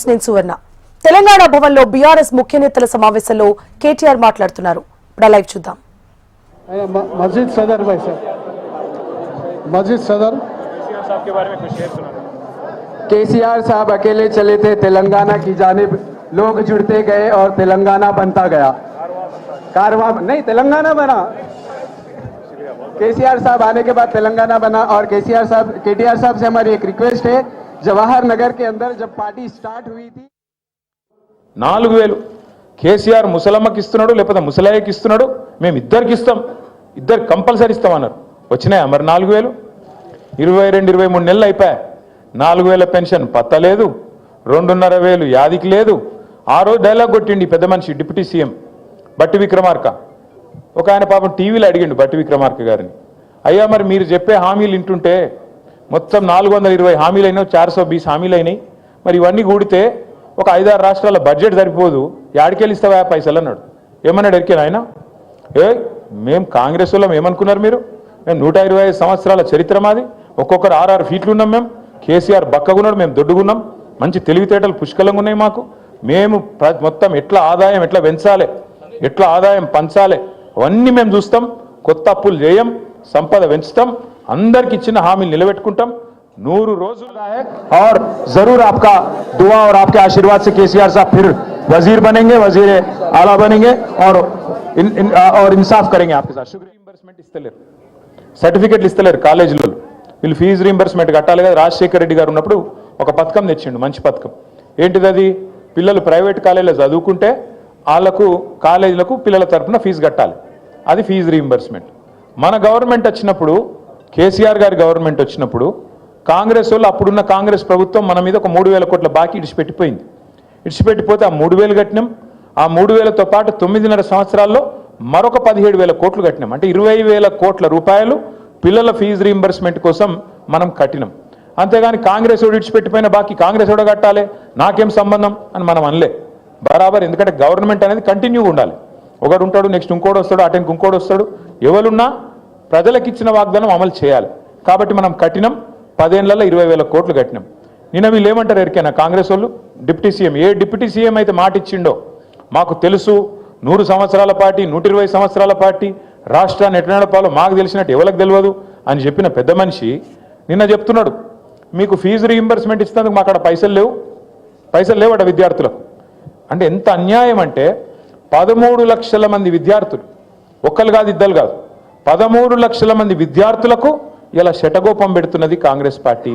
News నేను సువర్ణ. తెలంగాణ భవన్లో BRS ముఖ్య నేతల సమావేశంలో కేటీఆర్ మాట్లాడుతున్నారు. ఇప్పుడు లైవ్ చూద్దాం. मस्जिद सदर भाई सर, मस्जिद सदर साहब के बारे में कुछ शेयर सुना। केसीआर साहब अकेले चले थे, तेलंगाना की जानिब लोग जुड़ते गए और तेलंगाना बनता गया। कारवां नहीं, तेलंगाना बना। केसीआर साहब आने के बाद तेलंगाना बना। और केटीआर साहब से हमारी एक रिक्वेस्ट है, जवाहर नगर के अंदर जब पार्टी स्टार्ट हुई थी 4000 కేసీఆర్ ముసలమ్మకి ఇస్తున్నాడు, లేకపోతే ముసలాయకి ఇస్తున్నాడు, మేము ఇద్దరికి ఇస్తాం, ఇద్దరు కంపల్సరీ ఇస్తామన్నారు. వచ్చినాయా మరి 4000? 22-23 నెలలు అయిపోయా. 4000 పెన్షన్ పత్తలేదు, 2500 యాదికి లేదు. ఆ రోజు డైలాగ్ కొట్టిండి పెద్ద మనిషి డిప్యూటీ సీఎం బట్టి విక్రమార్క. ఒక ఆయన పాపం టీవీలో అడిగిండు బట్టి విక్రమార్క గారిని, అయ్యా మరి మీరు చెప్పే హామీలు వింటుంటే మొత్తం 420 హామీలు అయినాయి, 420 హామీలు అయినాయి, మరి ఇవన్నీ కూడితే ఒక 5-6 రాష్ట్రాల బడ్జెట్ సరిపోదు, యాడికెళ్ళి ఇస్తావా పైసలు అన్నాడు. ఏమన్నాడు ఎరికేనా ఆయన? మేము కాంగ్రెస్ వాళ్ళం ఏమనుకున్నారు మీరు? మేము 125 సంవత్సరాల చరిత్ర మాది, ఒక్కొక్కరు 6-6 ఫీట్లు ఉన్నాం. మేము కేసీఆర్ బక్కగున్నాడు, మేము దొడ్డుగున్నాం, మంచి తెలివితేటలు పుష్కలంగా ఉన్నాయి మాకు. మేము మొత్తం ఎట్లా ఆదాయం ఎట్లా పెంచాలి, ఎట్లా ఆదాయం పంచాలి అవన్నీ మేము చూస్తాం. కొత్త అప్పులు చేయం, సంపద పెంచుతాం, అందరికి ఇచ్చిన హామీలు నిలబెట్టుకుంటాం. 100 రోజులుగా है और जरूर आपका दुआ और आपके आशीर्वाद से केसीआर साहब फिर वजीर बनेंगे, वजीर आला बनेंगे और इंसाफ करेंगे आपके साथ. शुक्रिया. రీయింబర్స్మెంట్ ఇస్తలేరు, సర్టిఫికెట్లు ఇస్తలేరు కాలేజీలో. వీళ్ళు ఫీజు రీయింబర్స్మెంట్ కట్టాలి కదా. రాజశేఖర రెడ్డి గారు ఉన్నప్పుడు ఒక పథకం తెచ్చిండు, మంచి పథకం. ఏంటిది అది? పిల్లలు ప్రైవేట్ కాలేజీలో చదువుకుంటే వాళ్ళకు కాలేజీలకు పిల్లల తరఫున ఫీజు కట్టాలి, అది ఫీజు రీయింబర్స్మెంట్. మన గవర్నమెంట్ వచ్చినప్పుడు, కేసీఆర్ గారి గవర్నమెంట్ వచ్చినప్పుడు కాంగ్రెస్ వాళ్ళు, అప్పుడున్న కాంగ్రెస్ ప్రభుత్వం మన మీద ఒక 3000 కోట్ల బాకీ ఇడిచిపెట్టిపోయింది. ఇడిచిపెట్టిపోతే ఆ 3000 కట్టినాం. ఆ 3000తో పాటు 9.5 సంవత్సరాల్లో మరొక 17,000 కోట్లు కట్టినాం. అంటే 20,000 కోట్ల రూపాయలు పిల్లల ఫీజు రీయింబర్స్మెంట్ కోసం మనం కట్టినాం. అంతేగాని కాంగ్రెస్ వాడు ఇడిచిపెట్టిపోయిన బాకీ కాంగ్రెస్ వాడు కట్టాలి, నాకేం సంబంధం అని మనం అనలే. బరాబర్. ఎందుకంటే గవర్నమెంట్ అనేది కంటిన్యూగా ఉండాలి. ఒకడు ఉంటాడు, నెక్స్ట్ ఇంకోటి వస్తాడు, అటెంకి ఇంకోటి వస్తాడు. ఎవరున్నా ప్రజలకు ఇచ్చిన వాగ్దానం అమలు చేయాలి. కాబట్టి మనం కట్టినాం. 10 ఏళ్లలో 20,000 కోట్లు కట్టినాం. నిన్న వీళ్ళు ఏమంటారు ఎరికైనా కాంగ్రెస్ వాళ్ళు? డిప్యూటీ సీఎం, ఏ డిప్యూటీ సీఎం అయితే మాట ఇచ్చిండో మాకు తెలుసు, 100 సంవత్సరాల పార్టీ, 120 సంవత్సరాల పార్టీ, రాష్ట్రాన్ని ఎట్లా నడపాలో మాకు తెలిసినట్టు ఎవరికి తెలియదు అని చెప్పిన పెద్ద మనిషి నిన్న చెప్తున్నాడు, మీకు ఫీజు రీయింబర్స్మెంట్ ఇస్తున్నందుకు మా అక్కడ పైసలు లేవట విద్యార్థులకు. అంటే ఎంత అన్యాయం అంటే 13 లక్షల మంది విద్యార్థులు, ఒక్కరు కాదు ఇద్దరు కాదు, 13 లక్షల మంది విద్యార్థులకు ఇలా శటగోపం పెడుతున్నది కాంగ్రెస్ పార్టీ.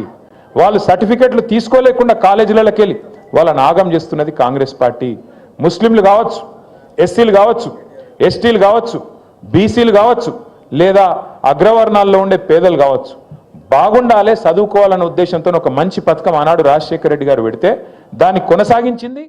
వాళ్ళు సర్టిఫికెట్లు తీసుకోలేకుండా కాలేజీలకి వెళ్ళి వాళ్ళని ఆగం చేస్తున్నది కాంగ్రెస్ పార్టీ. ముస్లింలు కావచ్చు, ఎస్సీలు కావచ్చు, ఎస్టీలు కావచ్చు, బీసీలు కావచ్చు, లేదా అగ్రవర్ణాల్లో ఉండే పేదలు కావచ్చు, బాగుండాలే, చదువుకోవాలన్న ఉద్దేశంతో ఒక మంచి పథకం ఆనాడు రాజశేఖర రెడ్డి గారు పెడితే దాన్ని కొనసాగించింది